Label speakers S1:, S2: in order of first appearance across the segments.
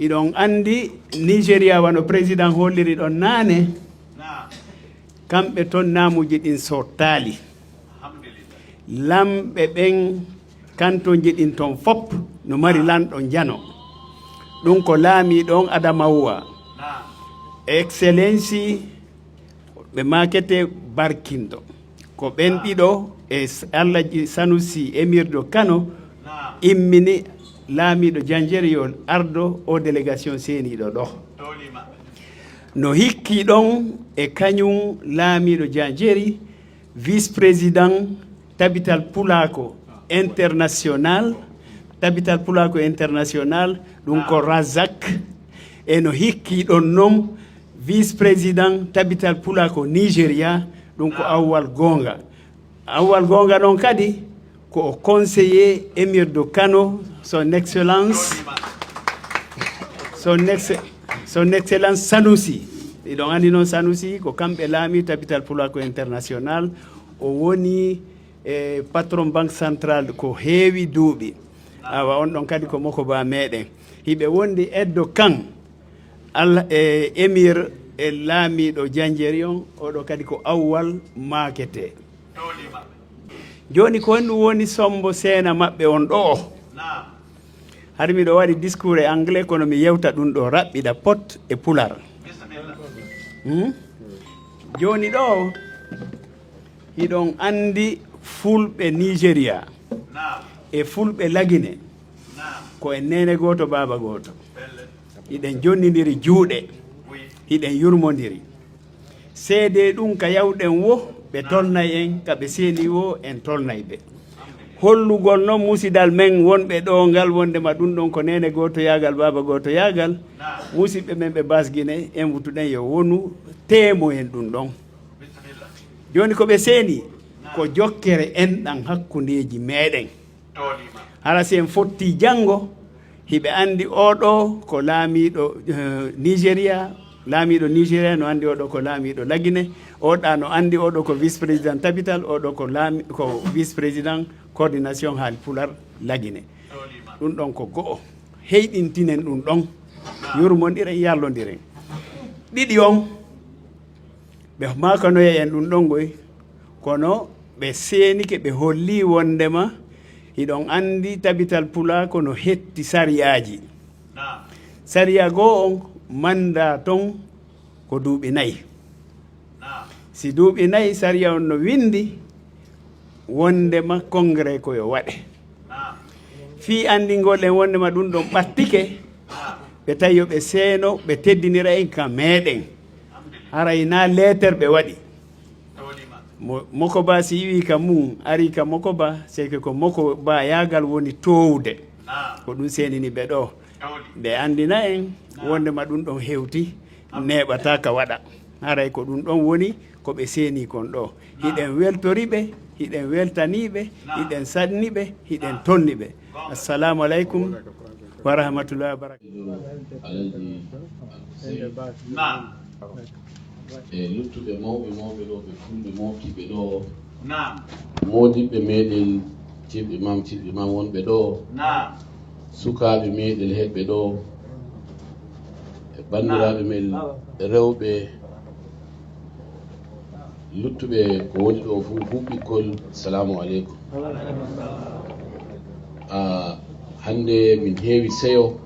S1: iɗon andi Nigeria wano président holliri ɗon naane kamɓe toon naamuji ɗin sottali lamɓe ɓen kantoji ɗin toon fop no mari lanɗo jano ɗum ko laami ɗon Adama Uwa excellenci ɓe makete barkindo ko ɓen ɗiɗo e Alhaji Sanusi Emirdo Kano immini laamiɗo janjeriol ardo o délégation seeniɗo ɗo no hikki ɗon e kañum laamiɗo janjeri vice président Tabital Pulako international ɗum ko Razak e no hikki ɗon noon vice président Tabital Pulako Nigeria ɗum ko Awwal Gonga ɗon kadi ko conseiller Emirdo Kano son excellence Sanusi iɗon andi noon Sanusi ko kamɓe laami Tabital Pulako international o woni patron banque centrale ko heewi duuɓi awa on ɗon kadi ko moko ba meɗen hiɓe wondi eddo kan émir e laamiɗo janjeri on oɗo kadi ko Awwal makete joni ko henɗum woni sombo seena maɓɓe on ɗo har miɗo waɗi discours e anglais kono mi yewta ɗum ɗo raɓɓiɗa pot e pular joni ɗo hiɗon andi fulɓe Nigeria e fulɓe Lagine ko en nene goto baba goto hiɗen jonnidiri juuɗe hiɗen yurmodiri seede ɗum ka yawɗen wo ɓe tolnay en kaɓe seeni wo en tolnay ɓe hollugol noon musidal men wonɓe ɗo ngal wondema ɗum ɗon ko nene goto yagal baba goto yagal musidɓe men ɓe basguine en wutuɗen yo wonu teemo en ɗum ɗon joni ko ɓe seeni ko jokkere enɗan hakkundeji meɗen hara si en fotti janggo hiɓe andi oɗo ko laamiɗo Nigeria laamiɗo Nigeria no andi oɗo ko laamiɗo Lagine oɗa no andi oɗo ko vice président Tabital oɗo ko vice président coordination haali Pular Lagine ɗum ɗon ko go'o heyɗintinen ɗum ɗon yurmodiren yallodiren ɗiɗi on ɓe makanoye en ɗum ɗon goy kono ɓe seenike ɓe holli wondema hiɗon andi Tabital Pulako no hetti sariyaji sariya goo on manda ton ko duuɓi 4 si duuɓi 4 sariya on no windi wondema congrès koyo waɗe fi andingol en wondema ɗum ɗon ɓattike ɓe tawi yo ɓe seeno ɓe teddinira en ka meɗen haray na lettere ɓe waɗi moko ba si yiwi ka mum ari ka moko ba seke ko moko ba yagal woni towde ko ɗum senini ɓe ɗo ɓe andina en wondema ɗum ɗon hewti neɓata ka waɗa haray ko ɗum ɗon woni ko ɓe seeni kon ɗo hiɗen weltoriɓe hiɗen weltaniɓe hiɗen sanniɓe hiɗen tonniɓe assalamu aleykum wa rahmatullahi wa barakatuh
S2: e luttuɓe mawɓe ɗo ɓe fulɓe moftiɓe ɗo modiɓɓe meɗen ciɓɓe mam wonɓe ɗo sukaɓe meɗen heɓɓe ɗo e bandiraɓe men rewɓe luttuɓe ko woni ɗo fu ɓikkol salamu aleykum hande min heewi seyo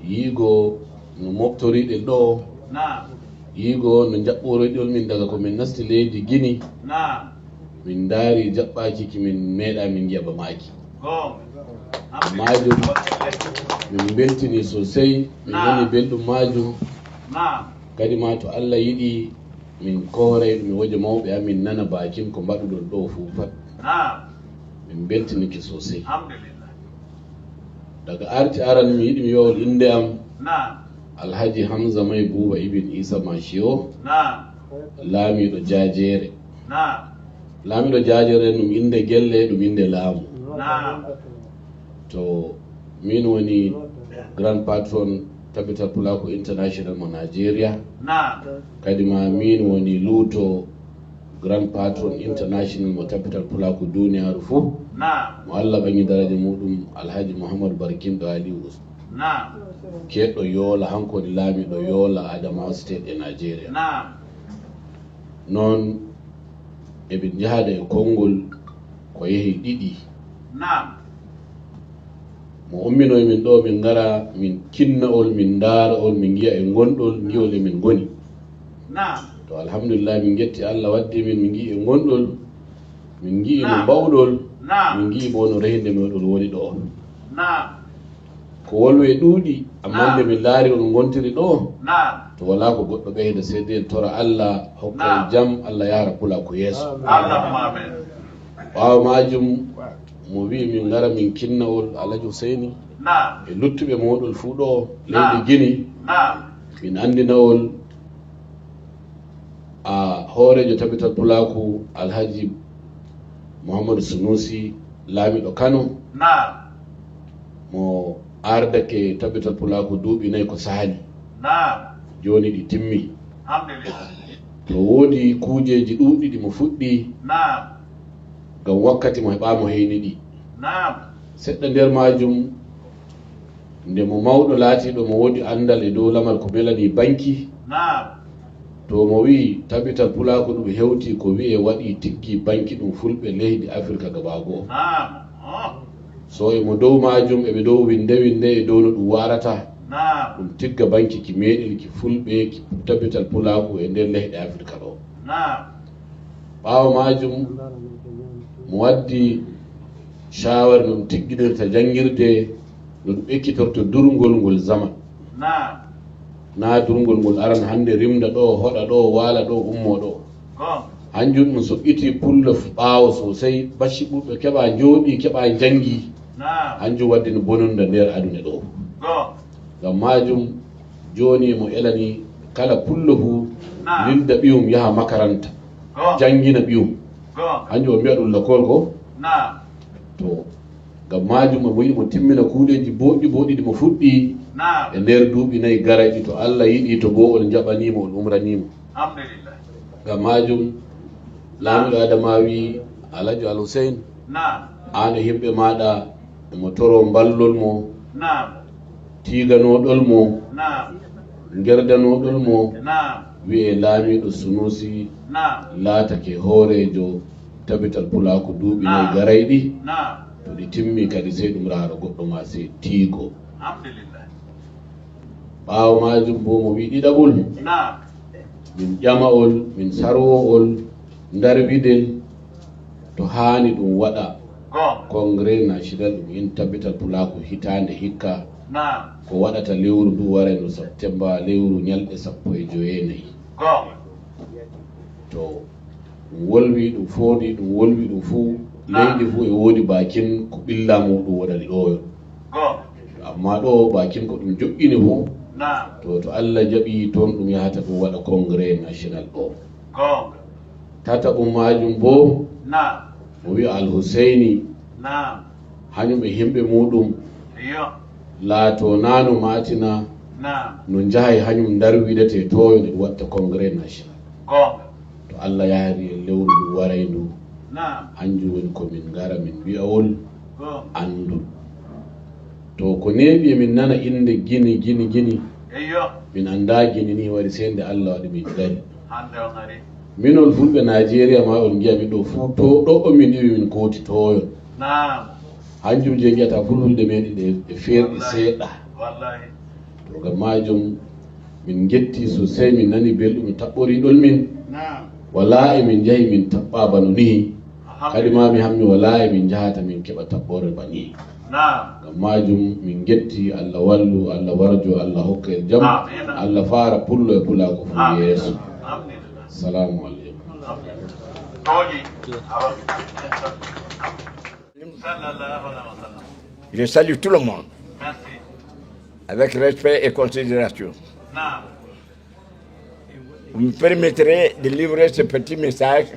S2: yiigo no moftoriɗen ɗo yiigo no jaɓɓoroyɗol min daga ko min nasti leydi Guinée min daari jaɓɓaki kimin meeɗa min jiyaɓa maaki majum min beltini sosai min nani belɗum majum kadi ma to Allah yiɗi min koray ɗum mi woje mawɓe amin nana bakin ko mbaɗuɗon ɗo fu pat min beltiniki sosai daga arti aran mi yiɗi mi yowol inde am Alhaji Hamza Mai Buba Ibn Isa Mashio laamiɗo jajere laamiɗo jajere ɗum inde gelle ɗum inde laamu to min woni grand patron Tabital Pulako International mo Nigeria kadi ma min woni luto grand patron international mo Tabital Pulako duniyaru fu mo Allah ɓangi daraja muɗum Alhaji Muhammad Barkindo Aliou keɗɗo Yola hankodi laamiɗo Yola Adamawa State e Nigeria. Non eɓe jahada e konngol ko yehi ɗiɗi. Mo umminoye min ɗo min ngara min kinnaol min ndaaraol min giya e gonɗol giwol e min goni. To alhamdulillah min getti Allah waddi min gi e gonɗol min gi no bawɗol min gi bo no rehinde meɗol woni ɗo. Ko wolwe ɗuuɗi amma nde min laari on gontiri ɗo to wala ko goɗɗo ɓeyda seede en tora Allah hokka jam Allah yara pula ko yeeso. Ɓaawo majum mo wi min ngara min kinnawol Alhaji Husseini e luttuɓe moɗol fuu ɗo leydi Guinea min andinawol a hoorejo tabital pulaku Alhaji Mouhamadou Sunusi laamiɗo Kano mo ardake tabital pulaku duuɓi nayi ko sahali joni ɗi timmi. To woodi kuujeji ɗuuɗɗi ɗi mo fuɗɗi ngam wakkati mo heɓamo heyni ɗi. Seɗɗa nder majum nde mo mawɗo laatiɗo mo woodi andal e dow lamar ko melani banki to mo wi tabital pulaku ɗum hewti ko wi'e waɗi tiggi banki ɗum fulɓe leydi Afrika gabago. So e mo dow majum eɓe dow winde e dow no ɗum warata ɗum tigga banki ki meɗel ki fulɓe ki tabital pulaku e nder leyɗe Afrika ɗo. Ɓaawo majum mo waddi shawara ɗum tigginirta jangirde no ɗum ekkitorto durgol ngol zaman na durgol ngol aran hande rimda ɗo hoɗa ɗo waala ɗo ummo ɗo. Hanjum ɗum soɓɓiti pullo ɓaawo sosai bacci ɓuɓɓe keɓa jooɗi keɓa jangi hanjum waddi no bononda nder aduna ɗo. Ngam majum joni mo elani kala pullo fu linda ɓiyum yaha makaranta jangina ɓiyum hanjum o mbiya ɗum lakol ko to ngam majum mo yiɗi mo timmina kuuɗeji boɗɗi ɗi mo fuɗɗi e nder duuɓi nayi garayɗi to Allah yiɗi to bo on jaɓanimo on umranimo. Ngam majum laamiɗo Adama wi Alhaji Al Hussein an e himɓe maɗa mo toro ballol mo tiganoɗol mo gerdanoɗol mo wi'e laamiɗo Sunusi laatake hoorejo tabital pulaku duuɓi nayi garayɗi to ɗi timmi kadi sey ɗum raara goɗɗo ma sey tiigo. Ɓaawo majum bo mo wi ɗiɗaɓol min ƴama'ol min sarwo'ol darwidel to haani ɗum waɗa congrès national ɗum in tabital pulaku hitande hikka ko waɗata lewru ndu wara no septembre lewru ñalɗe 14 to ɗum wolwi ɗum foodi ɗum wolwi ɗum fuu leydi fuu e woodi bakin ko ɓilla muɗum waɗani ɗoyon amma ɗo bakin ko ɗum joƴƴini fuu to Allah jaɓi toon ɗum yahata ɗum waɗa congrès national ɗo. Tataɓum majum bo mo wi'a Al Husseini hañum e himɓe muɗum laato nano matina no jahay hañum darwidete toyo nde watta congrès national to Allah yaari e lewru ndu waray ndu hanjum woni komin gara min wi'awol andu to ko neeɓi min nana inde gini min anda gini ni wari sende Allah waɗi min dari minol fulɓe Nigeria ma on giya miɗo fuu to ɗo o min iwi min kooti toyon hanjum je giyata fulfulde meɗi ɗe ferɗi seeɗa to ngam majum min getti sosai min nani belɗum mi taɓɓoriɗol min wala e min jahi min taɓɓa bano ni kadi ma mi hammi wala e min jahata min keɓa taɓɓore bani ngam majum min getti Allah wallu Allah warjo Allah hokka en jam Allah fara pullo e pulako fu yeeso. Assalamu alaikum.
S3: Je salue tout le monde avec respect et considération. Vous me permettrez de livrer ce petit message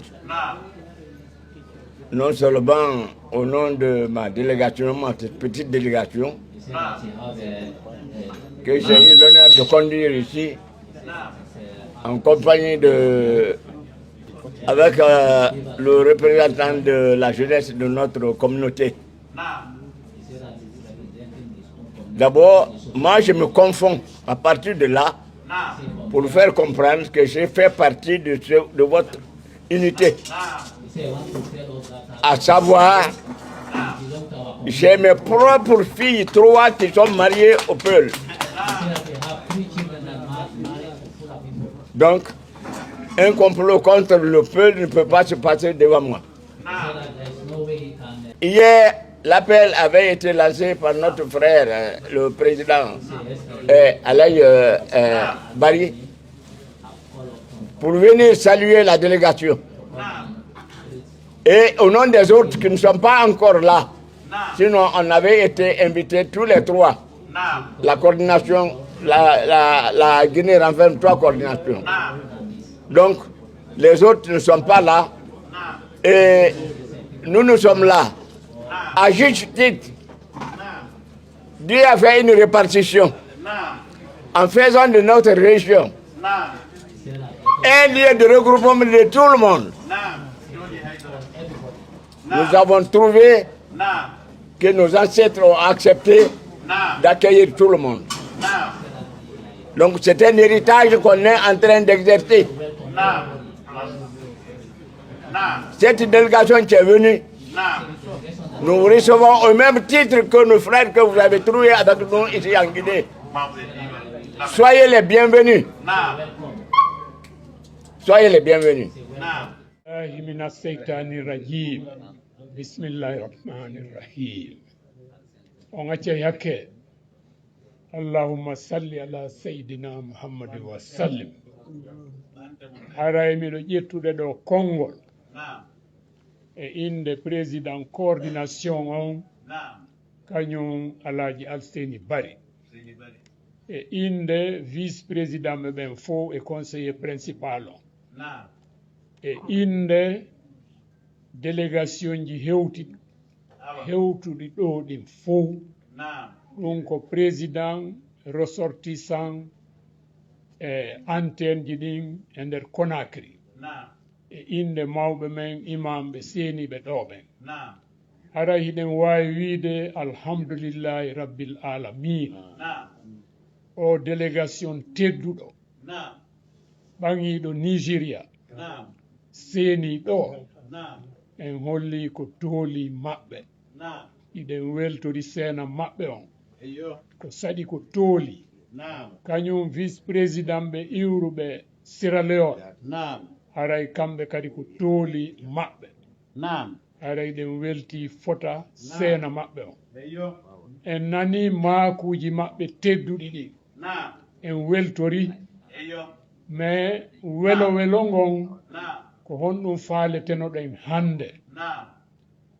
S3: non seulement au nom de ma délégation, ma petite délégation, que j'ai eu l'honneur de conduire ici en compagnie avec le représentant de la jeunesse de notre communauté. D'abord, moi je me confonds à partir de là pour faire comprendre que j'ai fait partie de votre unité. À savoir, j'ai mes propres filles, 3 qui sont mariées au Peul. Donc, un complot contre le Peul ne peut pas se passer devant moi. Hier, l'appel avait été lancé par notre frère, le président Alain Barry, pour venir saluer la délégation. Et au nom des autres qui ne sont pas encore là, sinon on avait été invités tous les 3. La coordination, la Guinée renferme 3 coordinations. Donc, les autres ne sont pas là. Et nous sommes là. À juste titre, Dieu a fait une répartition en faisant de notre région un lieu de regroupement de tout le monde. Nous avons trouvé que nos ancêtres ont accepté d'accueillir tout le monde. Donc c'est un héritage qu'on est en train d'exercer. Cette délégation qui est venue, nous recevons au même titre que nos frères que vous avez trouvés avec nous ici en Guinée. Soyez les bienvenus. Soyez les bienvenus.
S4: Bismillahirrahmanirrahim. Ongache yake. Allahumma salli ala Sayyidina Muhammad wa sallim. Haray miɗo ƴettude ɗo konngol e inde président coordination on kañum Alaji Alseni Bari e inde vice président meɓen fof e conseiller principal on e inde délégation ji hewtuɗi ɗo ɗin fof ɗum ko président ressortissant e antenne ji ɗin e nder Conakry e inde mawɓe men imamɓe seeniɓe ɗo ɓen hara hiɗen wawi wiide alhamdulillahi rabbil alamin o délégation tedduɗo ɓaŋiɗo Nigéria seeni ɗo en holli ko tooli maɓɓe iɗen weltori seena maɓɓe on ko saɗi ko tooli kañum vice président ɓe iwruɓe Sierra Leone haray kamɓe kadi ko tooli maɓɓe haray ɗen welti fota seena maɓɓe on en nani maakuji maɓɓe tedduɗi ɗi en weltori mais welo ngon ko honɗum faaletenoɗen hannde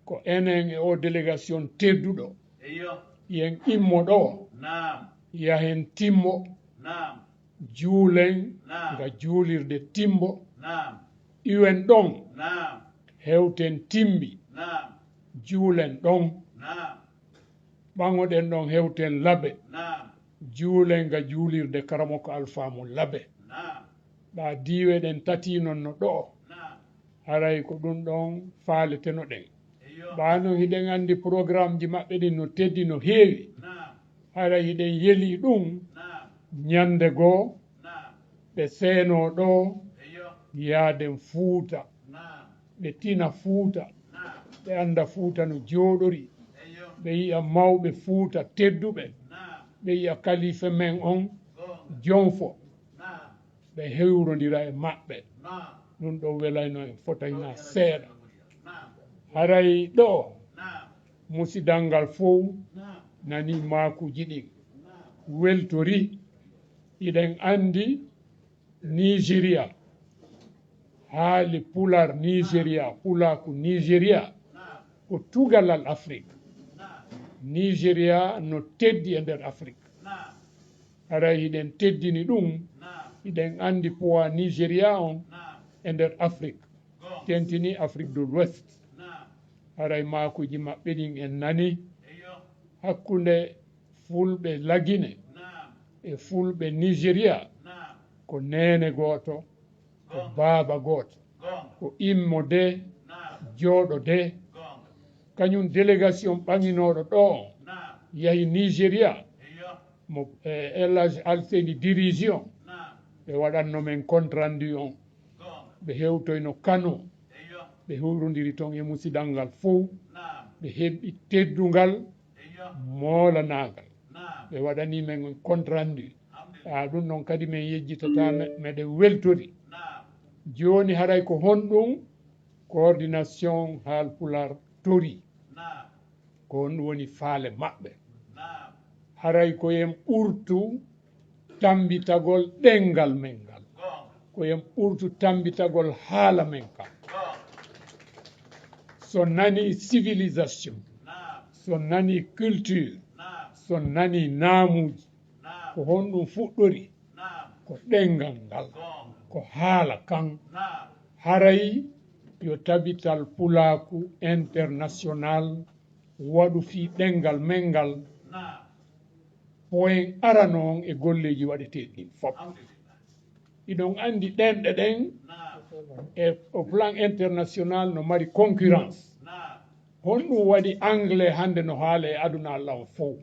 S4: ko enen e o délégation tedduɗo yen immo ɗo yahen timmo juulen nga juulirde timbo iwen ɗon hewten timbi juulen ɗon ɓaŋoɗen ɗon hewten labe juulen nga juulirde karamo ko alfamu labe ɓa diwe ɗen tati non no ɗo haray ko ɗum ɗon faaletenoɗen ɓano hiɗen andi programme ji maɓɓe ɗin no teddi no heewi haray hiɗen yeli ɗum ñande goo ɓe seeno ɗo yaaden Fuuta ɓe tina Fuuta ɓe anda Fuuta no jooɗori ɓe yiya mawɓe Fuuta tedduɓe ɓe yiya kalife men on Jonfo ɓe hewrodira e maɓɓe ɗum ɗo welayno en fotayna seeɗa haray ɗo musidal ngal fof nani maakuji ɗin weltori iɗen andi Nigéria haali pular Nigéria pulaku Nigéria ko tugalal Afrique Nigéria no teddi e nder Afrique haray hiɗen teddini ɗum iɗen andi poids Nigéria on e nder Afrique tentini Afrique de l'Ouest haray maakuji maɓɓe ɗin en nani hakkunde fulɓe lagine e fulɓe Nigéria ko nene gooto ko baaba gooto ko immo de jooɗo de kañum délégation ɓaŋinoɗo ɗo on yahi Nigéria mo Elhadji Alseyni dirision ɓe waɗanno men compte rendu on ɓe hewtoyno kano ɓe hewrodiri toon e musidal ngal fof ɓe heɓɓi teddungal moolanagal ɓe waɗani men compte rendu ɗum noon kadi min yejjitata meɗen weltori joni haray ko honɗum coordination haalpular tori ko honɗum woni faale maɓɓe haray koyen ɓurtu tambitagol ɗengal men ngal koyen ɓurtu tambitagol haala men kam so nani civilisation so nani culture so nani naamuji ko honɗum fuɗɗori ko ɗengal ngal ko haala kan haray yo tabital pulaku international waɗu fi ɗengal men ngal poyen arano on e golleji waɗeteɗin fof iɗon andi ɗenɗe ɗen e au plan international no mari concurrence honɗum waɗi anglais hande no haala e aduna allah o fof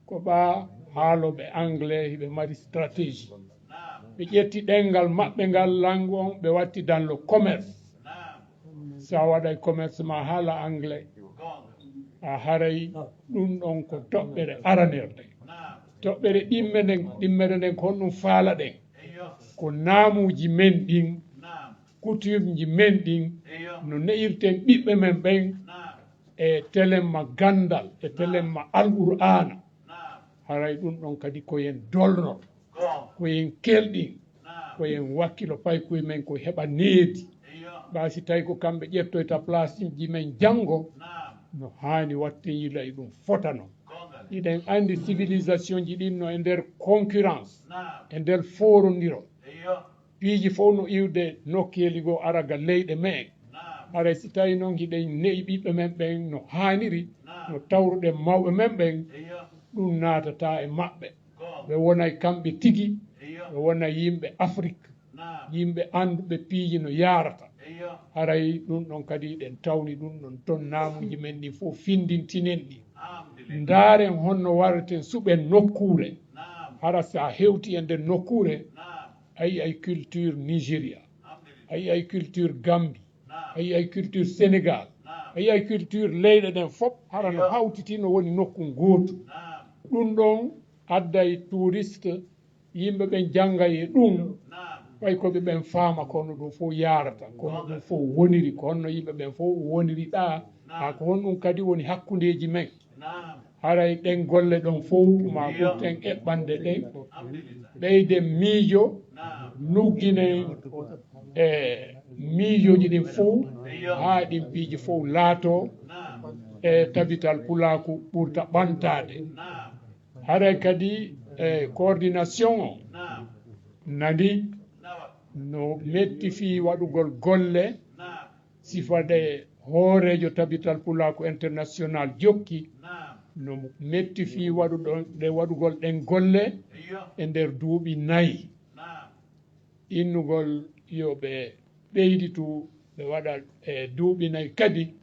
S4: ko ɓa haaloɓe anglais hiɓe mari stratégie ɓe ƴetti ɗengal maɓɓe ngal langue on ɓe watti dans le commerce sa waɗay commerce ma haala anglais a haray ɗum ɗon ko toɓɓere aranerɗe toɓɓere ɗimmere nden ko honɗum faala ɗen ko naamuji men ɗin coutumeji men ɗin no ne'irten ɓiɓɓe men ɓen e telemma gandal e telemma alqur'ana haray ɗum ɗon kadi koyen dolnor koyen kelɗin koyen wakkilo paykoye men ko heɓa needi ɓasi tawi ko kamɓe ƴettoyta place ji men janngo no hani watte yila e ɗum fotano iɗen andi civilisation ji ɗin no e nder concurrence e nder forondiro piiji fof no iwde nokkeli goo araga leyɗe men haray si tawi noon hiɗen ne'i ɓiɓɓe men ɓen no haniri no tawruɗen mawɓe men ɓen ɗum natata e maɓɓe ɓe wonay kamɓe tigi ɓe wonay yimɓe afrique yimɓe anduɓe piiji no yarata haray ɗum ɗon kadi ɗen tawni ɗum ɗon toon naamuji men ɗi fof findintinen ɗi ndaaren honno wareten suɓen nokkure hara sa hewti e nder nokkure ayi ay culture nigéria ayi ay culture gambie ayi ay culture sénégal ayi ay culture leyɗe ɗen fof hara no hawtiti no woni nokku gootu ɗum ɗon adday touriste yimɓe ɓen janggay e ɗum ɓay koɓe ɓen faama kono ɗum fof yarata kono ɗum fof woniri ko honno yimɓe ɓen fof woniri ɗa ha ko honɗum kadi woni hakkudeji men haray ɗen golle ɗon fof ma ɓurten eɓɓande ɗen ɓeyden miijo nugginen e miijoji ɗin fof ha ɗin piiji fof laato e tabital pulaku ɓurta ɓantade haray kadi coordination o nani no metti fi waɗugol golle sifade hoorejo tabital pulaku international jokki no metti fi waɗugol ɗen golle e nder duuɓi 4 innugol yoɓe ɓeyditu ɓe waɗa e duuɓi 4 kadi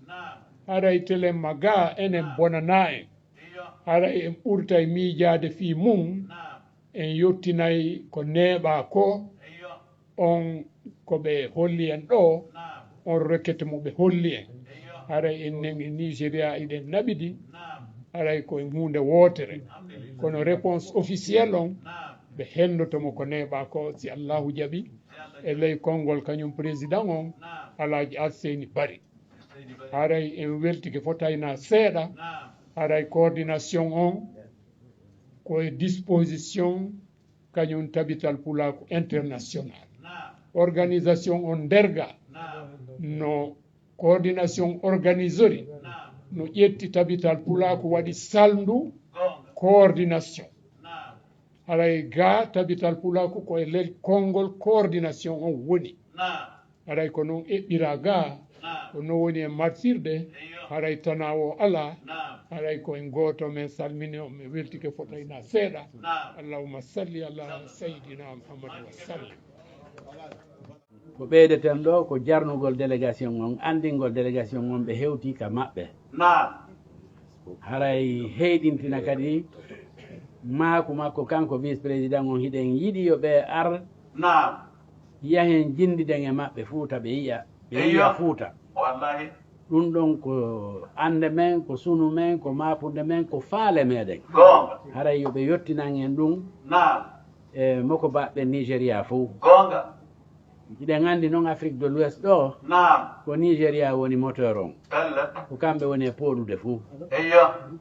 S4: haray telemma ga enen bonana en haray en ɓurtay miijade fi mum en yettinay ko neeɓa ko on ko ɓe holli en ɗo on rekkete mo ɓe holli en haray ennen e nigéria eɗen naɓidi haray koye hunde wootere kono réponse officielle on ɓe hendotomo ko neeɓa ko si allahu jaɓi e ley konngol kañum président on Alhaji Alseyni Bari haray en weltike fotayna seeɗa haray coordination on koye disposition kañum tabital pulaku international organisation on nderga no coordination organisori no ƴetti tabital pulaku waɗi salndu coordination haray ga tabital pulaku koye ley konngol coordination on woni haray ko noon eɓɓira ga ko no woni e martirde haray tanawo ala haray koye goto men salmini on mi weltike fotayna seeɗa allahumma salli ala sayidina muhammad wa sallam
S1: ko ɓeydeten ɗo ko jarnugol délégation on andingol délégation on ɓe hewti ka maɓɓe haray heyɗintina kadi maako makko kanko vice président on hiɗen yiɗi yo ɓe ar
S5: Naam.
S1: yahen jinndiden e maɓɓe Fuuta ɓe yiya Fuuta
S5: Wallahi.
S1: ɗum ɗon ko annde men ko sunu men ko maafunde men ko faale meɗen
S5: Gonga.
S1: haray yoɓe yettinan en ɗum
S5: Naam.
S1: e moko baɓɓe Nigéria fof
S5: Gonga.
S1: iɗen anndi noon Afrique de l'Ouest ɗo
S5: Naam.
S1: ko Nigéria woni moteur on
S5: Belle.
S1: ko kamɓe woni e pooɗude fof
S5: Eyyo.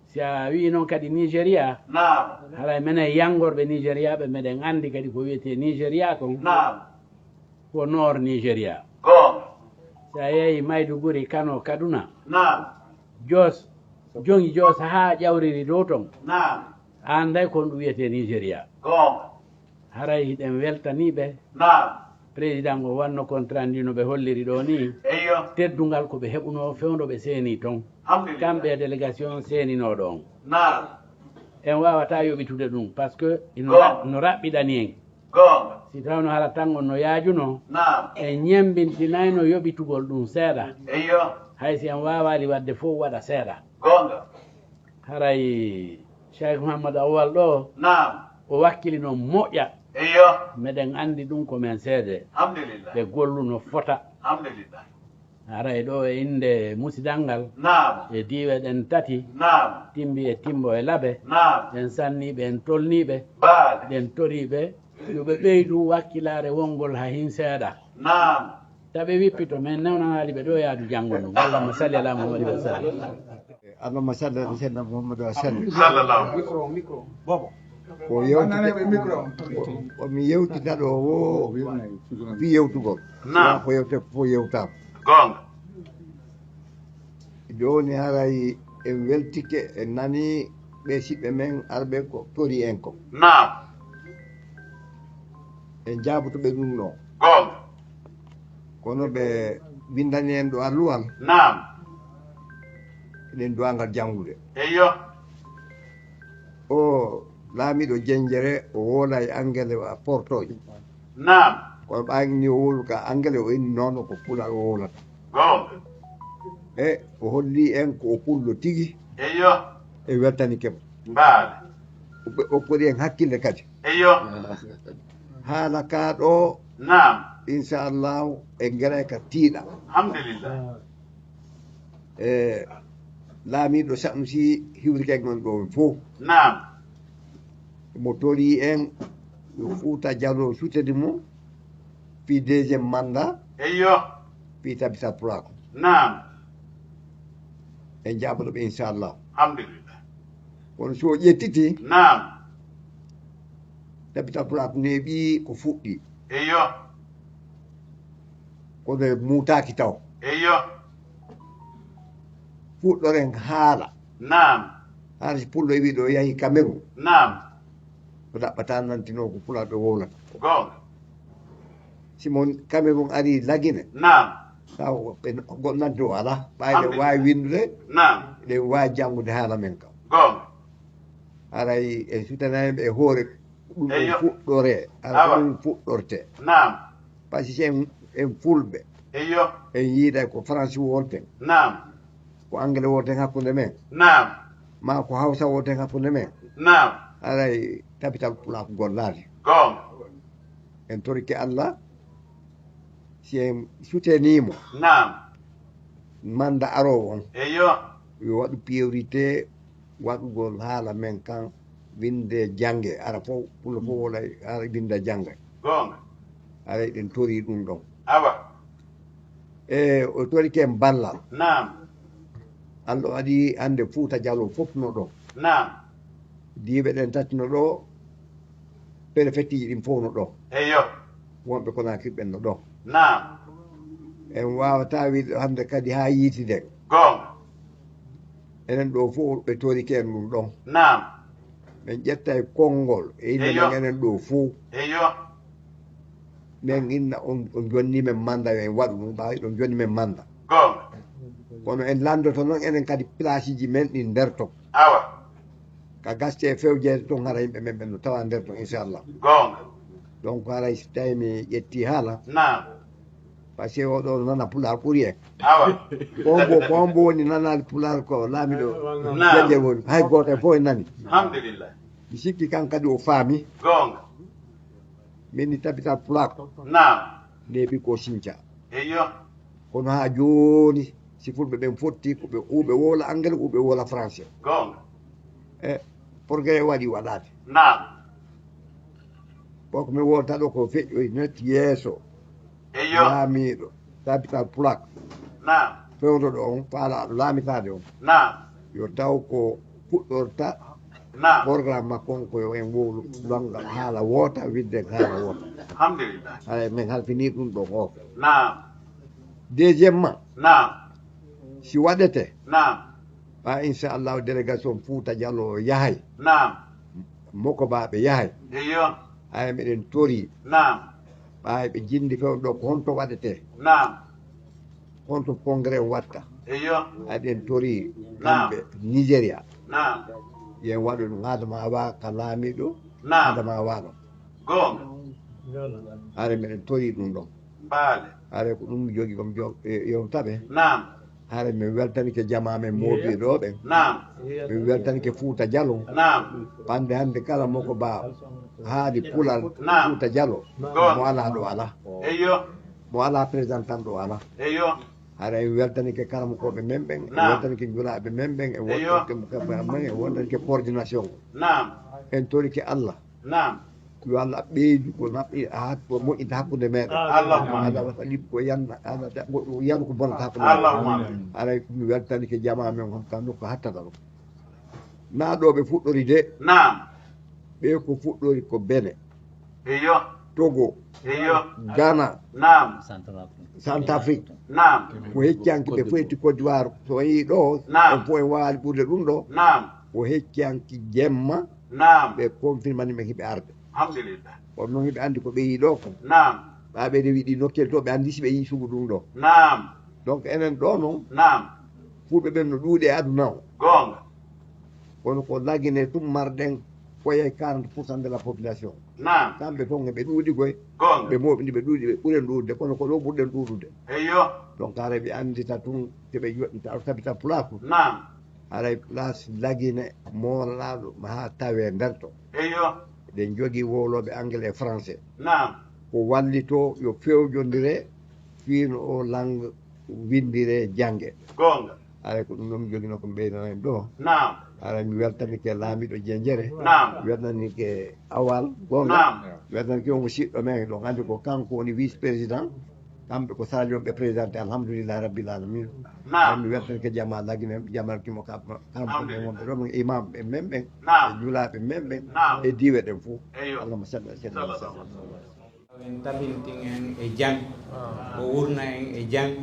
S1: si a wi noon kadi Nigéria
S5: Naam.
S1: haray minen yangorɓe Nigéria ɓe meɗen anndi kadi ko wiyete Nigéria kon
S5: Naam.
S1: ko nord Nigéria
S5: Gonga.
S1: si a yeeyi Maiduguri Kano Kaduna
S5: Naam.
S1: Jos jongi Jos haa ƴawriri dow ton
S5: Naam.
S1: a annday kon ɗum wiyete Nigéria
S5: Gonga.
S1: haray hiɗen weltaniɓe
S5: Naam.
S1: président o wanno contrat ndi no ɓe holliri ɗo ni
S5: Eyyo.
S1: teddungal ko ɓe heɓuno fewndo ɓe seeni toon
S5: Alhamdulillah.
S1: kamɓe e délégation seeninoɗo on
S5: Naam.
S1: en wawata yoɓitude ɗum par ce que no raɓɓiɗani en
S5: Gonga.
S1: si tawno hala tan on no yaajuno
S5: Naam.
S1: en ñembintinayno yoɓitugol ɗum seeɗa
S5: Eyyo.
S1: hay si en wawali wadde fof waɗa seeɗa
S5: Gonga.
S1: haray Cheikh Mouhamadou Awal ɗo
S5: Naam.
S1: o wakkili no moƴƴa
S5: Eyyo.
S1: meɗen andi ɗum komin seede
S5: Alhamdulillah.
S1: ɓe gollu no fota
S5: Alhamdulillah.
S1: haray ɗo e inde musidal ngal
S5: Naam.
S1: e diwe ɗen tati
S5: Naam.
S1: timbi e timbo e laabe
S5: Naam.
S1: en sanniɓe en tolniɓe
S5: Baal.
S1: ɗen toriɓe yoɓe ɓeydu wakkilare wongol ha hin seeɗa
S5: Naam.
S1: taɓe wippito min newnanali ɓe ɗo yaadu janggo ɗum allahma salli ala muhammadi wa sallam
S6: اللهم صل على سيدنا محمد وسلم
S5: Sallallahu.
S6: ko mi yewtitaɗo o fi yewtugol
S5: Naam.
S6: ko yewte fof yewtama
S5: Gonga.
S6: joni haray en weltike en nani ɓe siɓɓe men arɓe ko tori en ko
S5: Naam.
S6: en jabotoɓe ɗum ɗo
S5: Gonga.
S6: kono ɓe windani en ɗo alluwal
S5: Naam.
S6: eɗen duwangal jangude
S5: Eyyo.
S6: o laamiɗo jenjere o woola e angele a portoje
S5: Naam.
S6: kono ɓaagini o wolu ka angele o inni noon ko pulal o wolata
S5: Gonga.
S6: e o holli en ko o pullo tigi
S5: Eyyo.
S6: e weltani kemo
S5: Baal.
S6: o ɓori en hakkille kadi
S5: Eyyo.
S6: haala ka ɗo
S5: Naam.
S6: inchallahu e geray ka tiiɗa
S5: Alhamdulillah.
S6: e laamiɗo Sanusi hiwrike gon ɗo fof
S5: Naam.
S6: mo tori en yo Fuuta Jallo sutedi mum fi deuxiéme mandat
S5: Eyyo.
S6: fi tabita pulako
S5: Naam.
S6: en jabotoɓe inchallah
S5: Alhamdulillah.
S6: kono so ƴettiti
S5: Naam.
S6: tabita pulako neeɓi ko fuɗɗi
S5: Eyyo.
S6: kono e muutaki taw
S5: Eyyo.
S6: fuɗɗoren haala
S5: Naam.
S6: haala si pullo wi ɗo yahi Cameroun
S5: Naam.
S6: ko ɗaɓɓata nantino ko pulaɓe wolata
S5: Gonga.
S6: simon Cameroun ari lagine
S5: Naam.
S6: taw ɓe gonnante o ala ɓayde wawi windude
S5: Naam.
S6: ɗe wawi jangude haala men kam
S5: Gonga.
S6: haray en sutananiɓe e hoore ɗum ɗon
S5: Eyyo.
S6: fuɗɗore ala
S5: Awa.
S6: ɗum fuɗɗorte
S5: Naam.
S6: par ce que en fulɓe
S5: Eyyo.
S6: en yiiɗa ko français wonten
S5: Naam.
S6: ko anglais wonten hakkude men
S5: Naam.
S6: ma ko hawsa wonten hakkude men
S5: Naam.
S6: haray tabital pulako gollade
S5: Gonga.
S6: en torike Allah si en sutenimo
S5: Naam.
S6: manda arowo on
S5: Eyyo.
S6: yo waɗu priorité waɗugol haala men kan winde jangge ara fof pullo fof wola ara winda jangga
S5: Gonga.
S6: ara ɗen tori ɗum ɗon
S5: Awa.
S6: e o tori ken ballal
S5: Naam.
S6: Allah waɗi hande Fuuta Jallo fof no ɗon
S5: Naam.
S6: diɓe ɗen tati no ɗo préfectiji ɗin fof no ɗon
S5: Eyyo.
S6: wonɓe Conakry ɓen no ɗon
S5: Naam.
S6: en wawata wiide hande kadi ha yiitiden
S5: Gonga.
S6: enen ɗo fof ɓe tori ken ɗum ɗon
S5: Naam.
S6: min ƴetta e konngol e inde
S5: Eyyo.
S6: men enen ɗo fof
S5: Eyyo.
S6: min inna on jonni men manda en waɗu ɗum ɓawi ɗon jonni men manda
S5: Gonga.
S6: kono en landoto noon enen kadi place ji men ɗi nder ton
S5: Awa.
S6: ka gaste e fewjede toon hara yimɓe men ɓen no tawa nder ton inchallah
S5: Gonga.
S6: donc haray so tawi mi ƴetti haala
S5: Naam.
S6: par ce que oɗo nana pular ɓuuri en
S5: Awa.
S6: kon bo woni nanade pular ko laamiɗo
S5: Naam.
S6: jejje woni hay goto e fof e nani
S5: Alhamdulillah.
S6: mi sikki kan kadi o faami
S5: gonga
S6: min ni tabital pulak
S5: naam
S6: neeɓi ko sinca
S5: eyo
S6: kono ha joni si fulɓe ɓen fotti ko ɓe uɓe wola anglais uɓe wola français
S5: gonga
S6: e progrès waɗi waɗade
S5: naam
S6: boko mi wolta ɗo ko feƴƴoy net yeeso
S5: eyo
S6: laamiɗo tabital pulak
S5: naam
S6: fewdo ɗo on faala ɗo laamitade on
S5: naam
S6: yo taw ko fuɗɗorta
S5: naam
S6: programme makko on koyo en wowlu longal haala woota widde haala woota
S5: alhamdulillah
S6: hay min halfini ɗum ɗo o
S5: naam
S6: deuxiémement
S5: naam
S6: si waɗete
S5: naam
S6: ɓa inchallahu délégation Fouta Diallo yahay
S5: naam
S6: moko baɓe yahay
S5: eyo
S6: hay miɗen tori
S5: naam
S6: ɓa ɓe jindi fewɗo ɗo ko honto waɗete
S5: naam
S6: honto congrès watta
S5: eyo
S6: aɗen tori
S5: Naam.
S6: kamɓe nigéria
S5: naam
S6: yen waɗu ɗum adama wa ka laamiɗo
S5: naam
S6: adama waɗo
S5: gonga
S6: are miɗen tori ɗum ɗon
S5: baale
S6: are ko ɗum jogui komi yewtaɓe
S5: naam
S6: are min weltanike jama men moɓiɗo ɓen
S5: naam
S6: min weltanike Fouta Diallo
S5: naam
S6: ɓande hande kala moko ba haali pulal
S5: Naam.
S6: Fouta Diallo
S5: Gon.
S6: mo ala ɗo ala
S5: eyo
S6: mo ala présentant ɗo ala
S5: eyo
S6: hara en weltanike kala mo koɓe men ɓen en
S5: Naam.
S6: weltanike julaɓe men ɓen en
S5: Eyo.
S6: wontanike en wontanike coordination
S5: naam
S6: en torike Allah
S5: naam
S6: yo Allah ɓeydu ko naɓɓi ko moƴƴita hakkude meɗen
S5: Allahumma
S6: Allah waɗi ko yanna Allah yanu ko bonata hakkude
S5: Allahumma
S6: haray mi weltanike jama men hon kam nokko hattata ɗo na ɗo ɓe fuɗɗori de
S5: naam
S6: ɓe ko fuɗɗori ko Benin
S5: eyo
S6: Togo
S5: eyo
S6: Ghana
S5: naam
S6: Centrafrique
S5: naam
S6: ko hecciyanki ɓe foyti Côte d'Ivoire so yi ɗo
S5: Naam.
S6: on fof en wawi ɓurde ɗum ɗo
S5: naam
S6: ko hecciyanki jemma
S5: naam
S6: ɓe confirmani men hiɓe arde
S5: alhamdulillah
S6: on noon hiɓe andi ko ɓe yi ɗo ko
S5: naam
S6: ɓa ɓe rewi ɗi nokkel to ɓe andi si ɓe yi sugu ɗum ɗo
S5: naam
S6: donc enen ɗo noon
S5: naam
S6: fulɓe ɓen no ɗuuɗi e aduna o
S5: gonga
S6: kono ko lagine tummarɗen foye 40% de la population
S5: naam
S6: kamɓe toon eɓe ɗuuɗi koye
S5: gonga
S6: ɓe moɓini ɓe ɗuuɗi ɓe ɓuuren ɗuuɗde kono ko ɗo ɓurɗen ɗuuɗude
S5: eyo
S6: donc haray ɓe andita tun teɓe yoɗɗita tabita pulaku
S5: naam
S6: haray place lagine moolaɗo ha tawe nder to
S5: eyo
S6: eɗen jogui wowloɓe anglais e français
S5: naam
S6: ko wallito yo fewjodire fiino o langue windire jangge
S5: gonga
S6: haray ko ɗum ɗon mi joguino ko ɓeydana en ɗo
S5: naam
S6: haray mi weltanike laamiɗo Diendéré
S5: naam
S6: mi weltanike awal gonga
S5: naam
S6: mi weltanike on musidɗo men ɗo andi ko kanko woni vice président kamɓe ko salion ɓe présenté alhamdoulillahi rabbil alamin
S5: naam
S6: mi weltanike jama lagine jamalkimo kamɓe wonɓe ɗo min imam ɓe men ɓen e
S5: naam
S6: julaɓe men ɓen
S5: Naam.
S6: e diwe ɗen fo
S5: eyo
S6: allahma salli ala sayyidina
S5: sallallahu
S1: en tabintin en e jang o wurna en e jang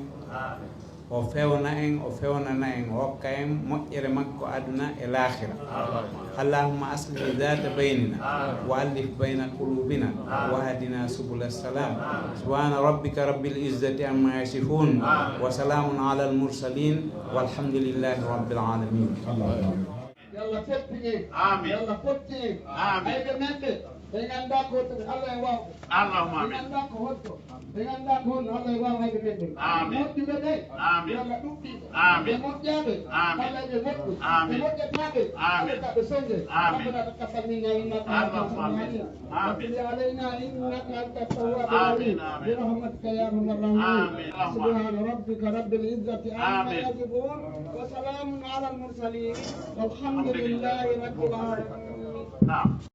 S1: o fewna en o fewnana en o hokka en moƴƴere makko aduna e lahira allahumma aslih data baynina wa allif bayna qulubina wa hadina subul assalam subhana rabbika rabbil izzati amma yasifun wa salamun ala al mursalin walhamdulillahi rabbil alamin
S7: yalla fettini
S5: Amin.
S7: yalla fottini
S5: Amin.
S7: ayɓe men ɓe ɓe ganda ko Allah e wawko
S5: Allahumma
S7: ɓe
S5: amin
S7: ganda ko hotto ɓe ganda ko honno Allah e waw hayɓe men ɓe
S5: Amin.
S7: moƴƴuɓe ɓe
S5: Amin.
S7: yalla ɗuɓɓi
S5: Amin.
S7: ɓe moƴƴaɓe
S5: Amin.
S7: Allah ɓe moƴƴu ɓe
S5: Amin.
S7: moƴƴataɓe
S5: Amin.
S7: kaɓe sonde
S5: Amin.
S7: ربنا تقبل منا انك انت
S5: اللهم آمين.
S7: السميع
S5: آمين.
S7: وتب علينا انك انت التواب
S5: آمين.
S7: الرحيم
S5: آمين.
S7: برحمتك يا ارحم الراحمين
S5: آمين. اللهم
S7: سبحان ربك رب العزه عما
S5: آمين.
S7: يصفون وسلام على المرسلين والحمد لله رب العالمين
S5: naam